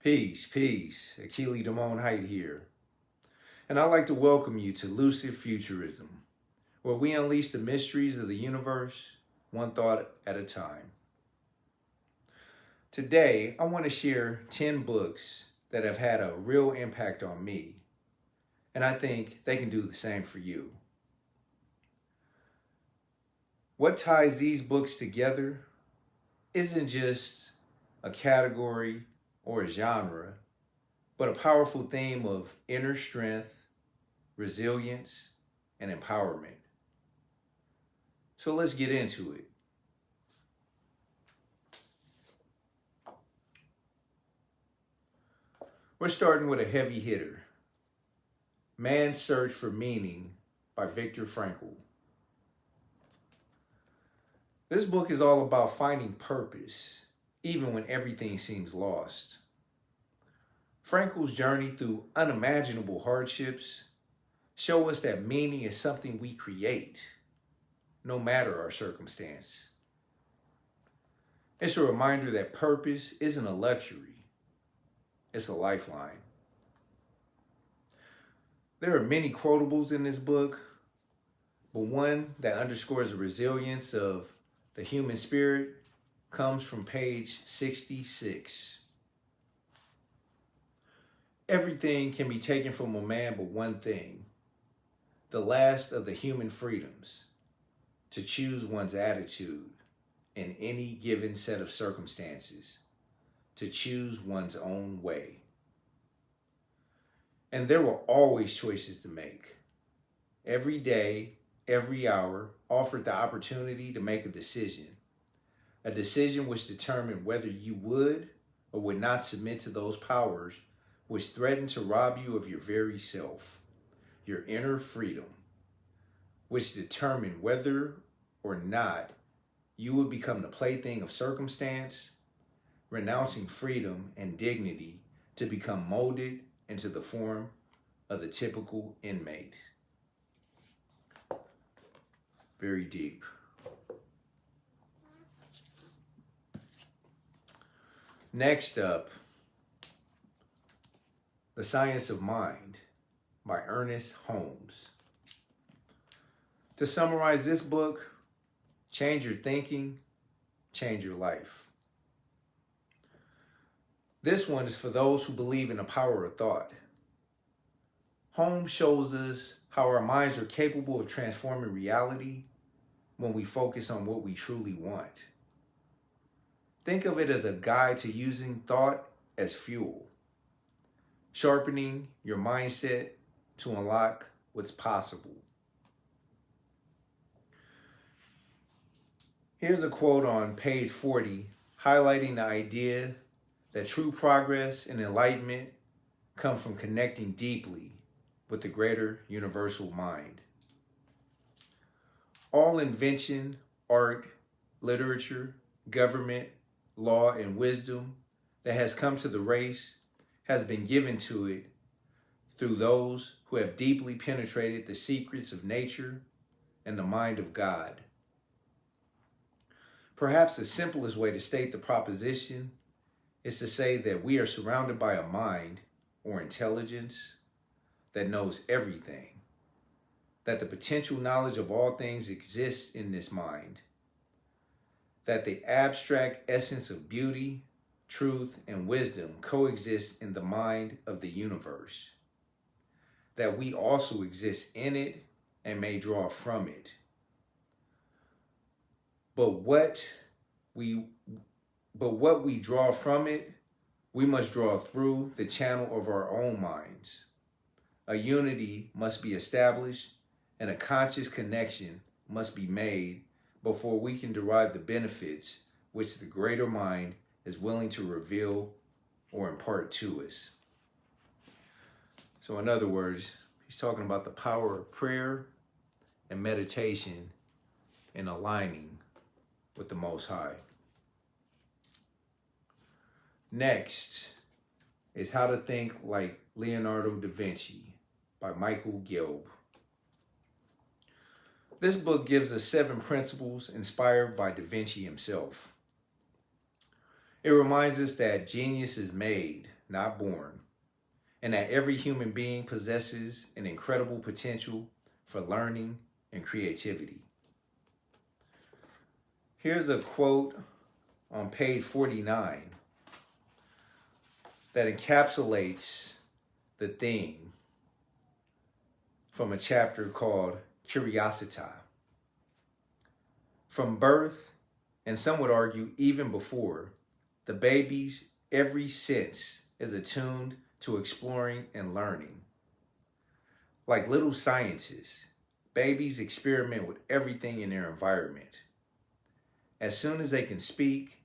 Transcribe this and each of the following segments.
Peace. Achille Damone Height here. And I'd like to welcome you to Lucid Futurism, where we unleash the mysteries of the universe, one thought at a time. Today, I want to share 10 books that have had a real impact on me, and I think they can do the same for you. What ties these books together isn't just a category or a genre, but a powerful theme of inner strength, resilience, and empowerment. So let's get into it. We're starting with a heavy hitter, Man's Search for Meaning by Viktor Frankl. This book is all about finding purpose, even when everything seems lost. Frankl's journey through unimaginable hardships show us that meaning is something we create, no matter our circumstance. It's a reminder that purpose isn't a luxury, it's a lifeline. There are many quotables in this book, but one that underscores the resilience of the human spirit comes from page 66. Everything can be taken from a man but one thing, the last of the human freedoms, to choose one's attitude in any given set of circumstances, to choose one's own way. And there were always choices to make. Every day, every hour offered the opportunity to make a decision which determined whether you would or would not submit to those powers which threatened to rob you of your very self, your inner freedom, which determined whether or not you would become the plaything of circumstance, renouncing freedom and dignity to become molded into the form of the typical inmate. Very deep. Next up, The Science of Mind by Ernest Holmes. To summarize this book, change your thinking, change your life. This one is for those who believe in the power of thought. Holmes shows us how our minds are capable of transforming reality when we focus on what we truly want. Think of it as a guide to using thought as fuel, sharpening your mindset to unlock what's possible. Here's a quote on page 40, highlighting the idea that true progress and enlightenment come from connecting deeply with the greater universal mind. All invention, art, literature, government, law, and wisdom that has come to the race has been given to it through those who have deeply penetrated the secrets of nature and the mind of God. Perhaps the simplest way to state the proposition is to say that we are surrounded by a mind or intelligence that knows everything, that the potential knowledge of all things exists in this mind, that the abstract essence of beauty, truth, and wisdom coexist in the mind of the universe, that we also exist in it and may draw from it. But what we draw from it, we must draw through the channel of our own minds. A unity must be established and a conscious connection must be made before we can derive the benefits which the greater mind is willing to reveal or impart to us. So in other words, he's talking about the power of prayer and meditation and aligning with the Most High. Next is How to Think Like Leonardo da Vinci by Gelb. This book gives us 7 principles inspired by Da Vinci himself. It reminds us that genius is made, not born, and that every human being possesses an incredible potential for learning and creativity. Here's a quote on page 49 that encapsulates the theme from a chapter called Curiosity. From birth, and some would argue even before, the baby's every sense is attuned to exploring and learning. Like little scientists, babies experiment with everything in their environment. As soon as they can speak,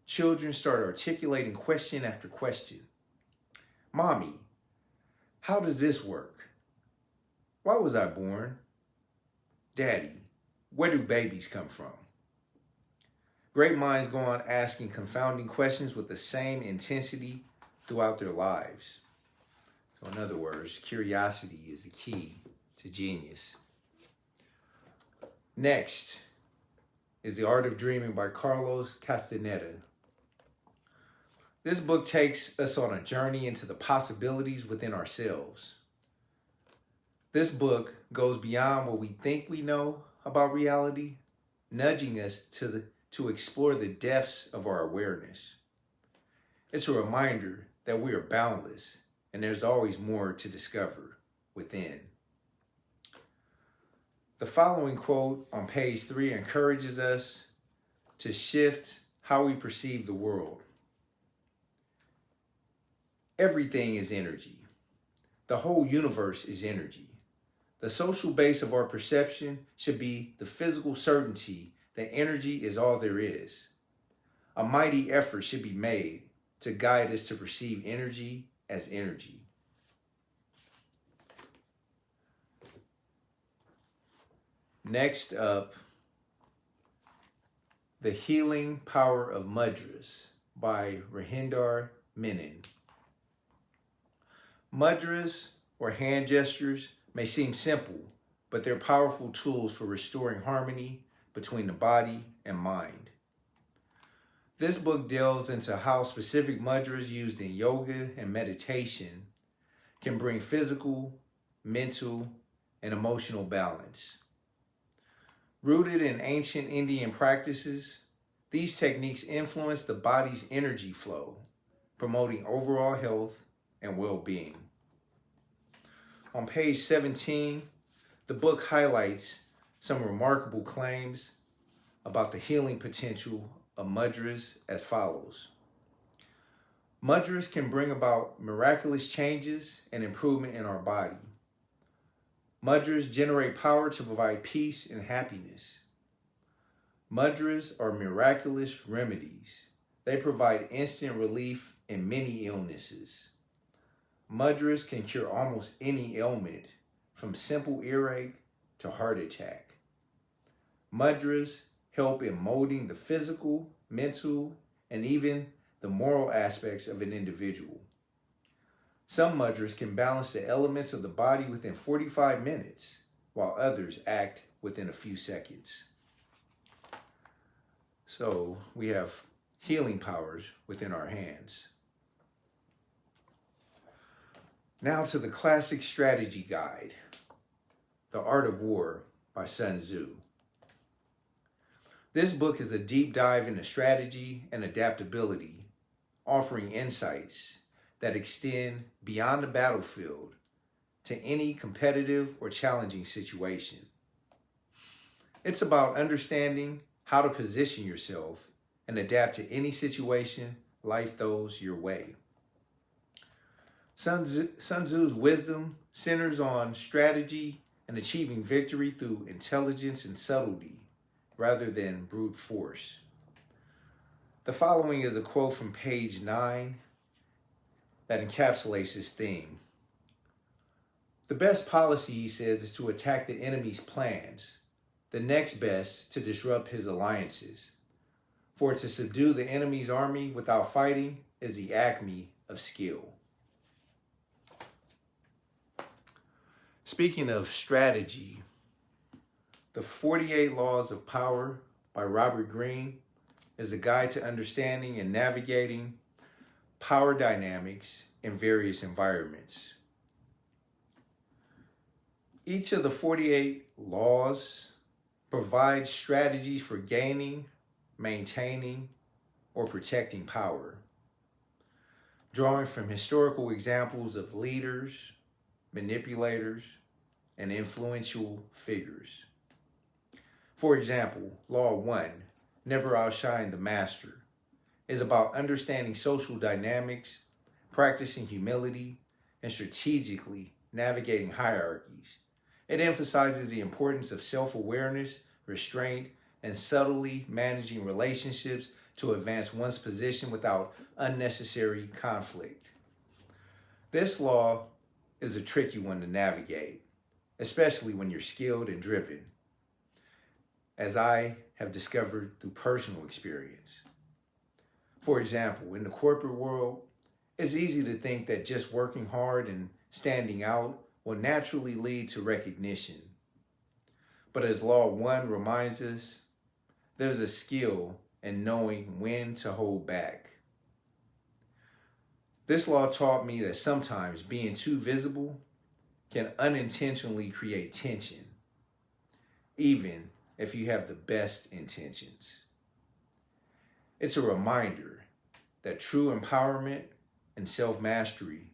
children start articulating question after question. Mommy, how does this work? Why was I born? Daddy, where do babies come from? Great minds go on asking confounding questions with the same intensity throughout their lives. So in other words, curiosity is the key to genius. Next is The Art of Dreaming by Carlos Castaneda. This book takes us on a journey into the possibilities within ourselves. This book goes beyond what we think we know about reality, nudging us to explore the depths of our awareness. It's a reminder that we are boundless and there's always more to discover within. The following quote on page 3 encourages us to shift how we perceive the world. Everything is energy. The whole universe is energy. The social base of our perception should be the physical certainty that energy is all there is. A mighty effort should be made to guide us to perceive energy as energy. Next up, The Healing Power of Mudras by Rajendar, Menen. Mudras, or hand gestures, may seem simple, but they're powerful tools for restoring harmony between the body and mind. This book delves into how specific mudras used in yoga and meditation can bring physical, mental, and emotional balance. Rooted in ancient Indian practices, these techniques influence the body's energy flow, promoting overall health and well-being. On page 17, the book highlights some remarkable claims about the healing potential of mudras as follows. Mudras can bring about miraculous changes and improvement in our body. Mudras generate power to provide peace and happiness. Mudras are miraculous remedies. They provide instant relief in many illnesses. Mudras can cure almost any ailment, from simple earache to heart attack. Mudras help in molding the physical, mental, and even the moral aspects of an individual. Some mudras can balance the elements of the body within 45 minutes, while others act within a few seconds. So we have healing powers within our hands. Now to the classic strategy guide, The Art of War by Sun Tzu. This book is a deep dive into strategy and adaptability, offering insights that extend beyond the battlefield to any competitive or challenging situation. It's about understanding how to position yourself and adapt to any situation life throws your way. Sun Tzu's wisdom centers on strategy and achieving victory through intelligence and subtlety rather than brute force. The following is a quote from page 9 that encapsulates this theme. The best policy, he says, is to attack the enemy's plans, the next best to disrupt his alliances. For to subdue the enemy's army without fighting is the acme of skill. Speaking of strategy, The 48 Laws of Power by Robert Greene is a guide to understanding and navigating power dynamics in various environments. Each of the 48 laws provides strategies for gaining, maintaining, or protecting power, drawing from historical examples of leaders, manipulators, and influential figures. For example, Law 1, Never Outshine the Master, is about understanding social dynamics, practicing humility, and strategically navigating hierarchies. It emphasizes the importance of self-awareness, restraint, and subtly managing relationships to advance one's position without unnecessary conflict. This law is a tricky one to navigate, especially when you're skilled and driven, as I have discovered through personal experience. For example, in the corporate world, it's easy to think that just working hard and standing out will naturally lead to recognition. But as Law 1 reminds us, there's a skill in knowing when to hold back. This law taught me that sometimes being too visible can unintentionally create tension, even if you have the best intentions. It's a reminder that true empowerment and self-mastery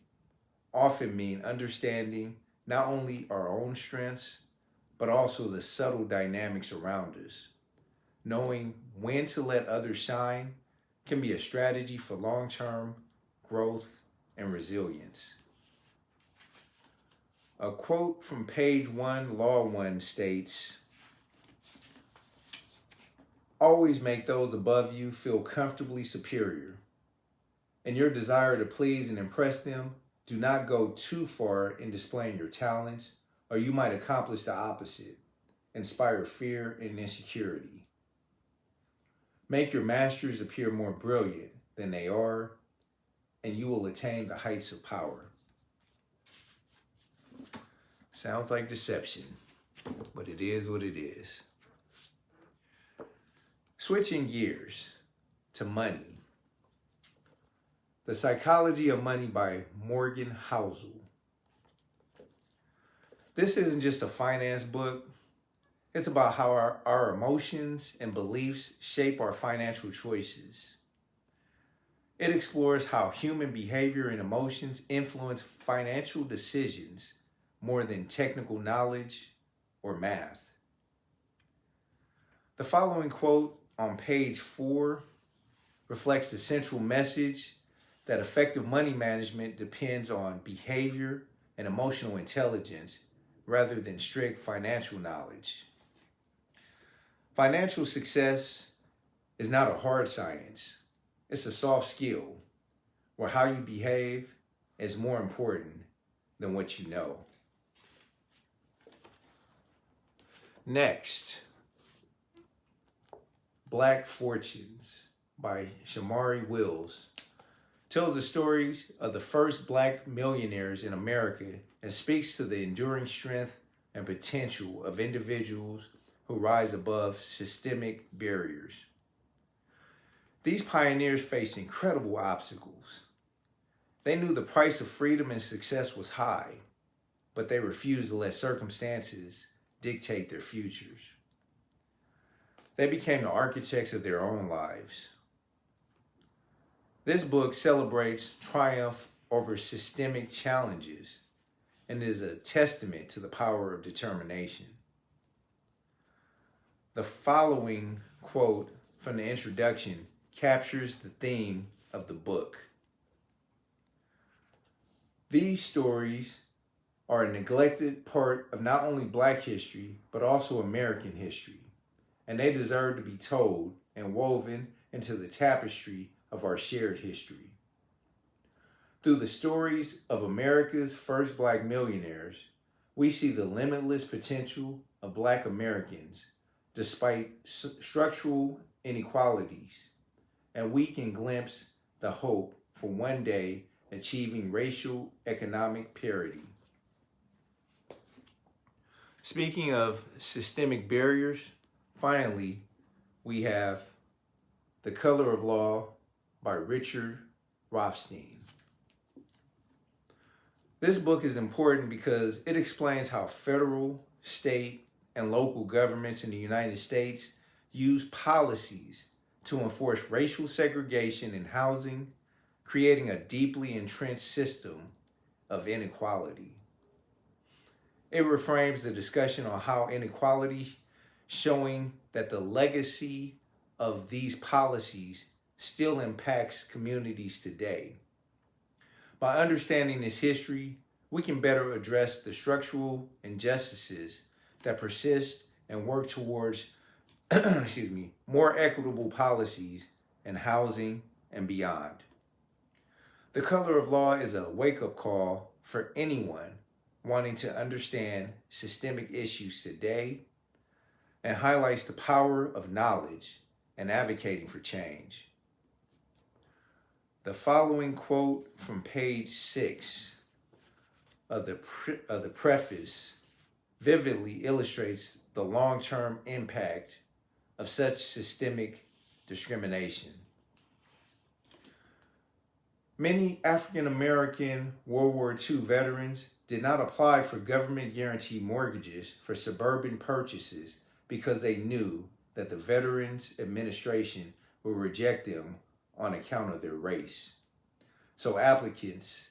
often mean understanding not only our own strengths, but also the subtle dynamics around us. Knowing when to let others shine can be a strategy for long-term growth and resilience. A quote from page 1, Law 1 states, "Always make those above you feel comfortably superior. In your desire to please and impress them, do not go too far in displaying your talents, or you might accomplish the opposite, inspire fear and insecurity. Make your masters appear more brilliant than they are, and you will attain the heights of power." Sounds like deception, but it is what it is. Switching gears to money. The Psychology of Money by Morgan Housel. This isn't just a finance book. It's about how our emotions and beliefs shape our financial choices. It explores how human behavior and emotions influence financial decisions more than technical knowledge or math. The following quote on page 4 reflects the central message that effective money management depends on behavior and emotional intelligence rather than strict financial knowledge. Financial success is not a hard science. It's a soft skill where how you behave is more important than what you know. Next, Black Fortunes by Shomari tells the stories of the first Black millionaires in America and speaks to the enduring strength and potential of individuals who rise above systemic barriers. These pioneers faced incredible obstacles. They knew the price of freedom and success was high, but they refused to let circumstances dictate their futures. They became the architects of their own lives. This book celebrates triumph over systemic challenges and is a testament to the power of determination. The following quote from the introduction captures the theme of the book. "These stories are a neglected part of not only Black history, but also American history, and they deserve to be told and woven into the tapestry of our shared history. Through the stories of America's first Black millionaires, we see the limitless potential of Black Americans despite structural inequalities, and we can glimpse the hope for one day achieving racial economic parity." Speaking of systemic barriers, finally, we have The Color of Law by Richard Rothstein. This book is important because it explains how federal, state, and local governments in the United States use policies to enforce racial segregation in housing, creating a deeply entrenched system of inequality. It reframes the discussion on how inequality, showing that the legacy of these policies still impacts communities today. By understanding this history, we can better address the structural injustices that persist and work towards more equitable policies in housing and beyond. The Color of Law is a wake-up call for anyone wanting to understand systemic issues today and highlights the power of knowledge and advocating for change. The following quote from page 6 of the preface vividly illustrates the long-term impact of such systemic discrimination. Many African American World War II veterans did not apply for government guaranteed mortgages for suburban purchases because they knew that the Veterans Administration would reject them on account of their race. So applications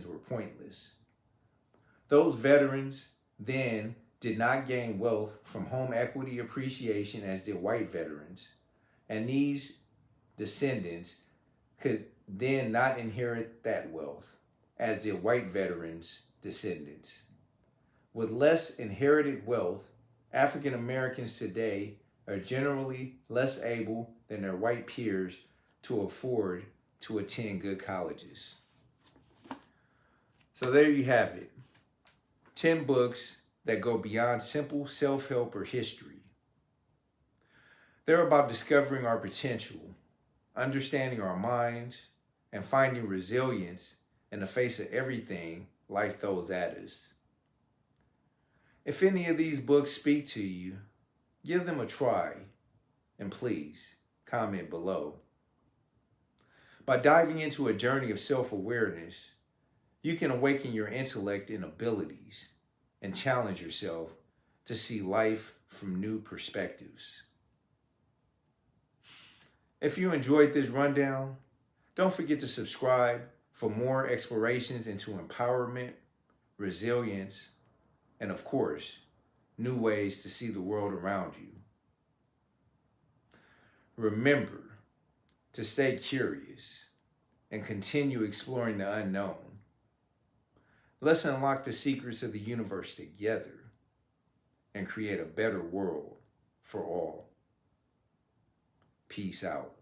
were pointless. Those veterans then did not gain wealth from home equity appreciation as did white veterans, and these descendants could then not inherit that wealth as did white veterans' descendants. With less inherited wealth, African Americans today are generally less able than their white peers to afford to attend good colleges. So there you have it. 10 books that go beyond simple self-help or history. They're about discovering our potential, understanding our minds, and finding resilience in the face of everything life throws at us. If any of these books speak to you, give them a try, and please comment below. By diving into a journey of self-awareness, you can awaken your intellect and abilities and challenge yourself to see life from new perspectives. If you enjoyed this rundown, don't forget to subscribe for more explorations into empowerment, resilience, and of course, new ways to see the world around you. Remember to stay curious and continue exploring the unknown. Let's unlock the secrets of the universe together and create a better world for all. Peace out.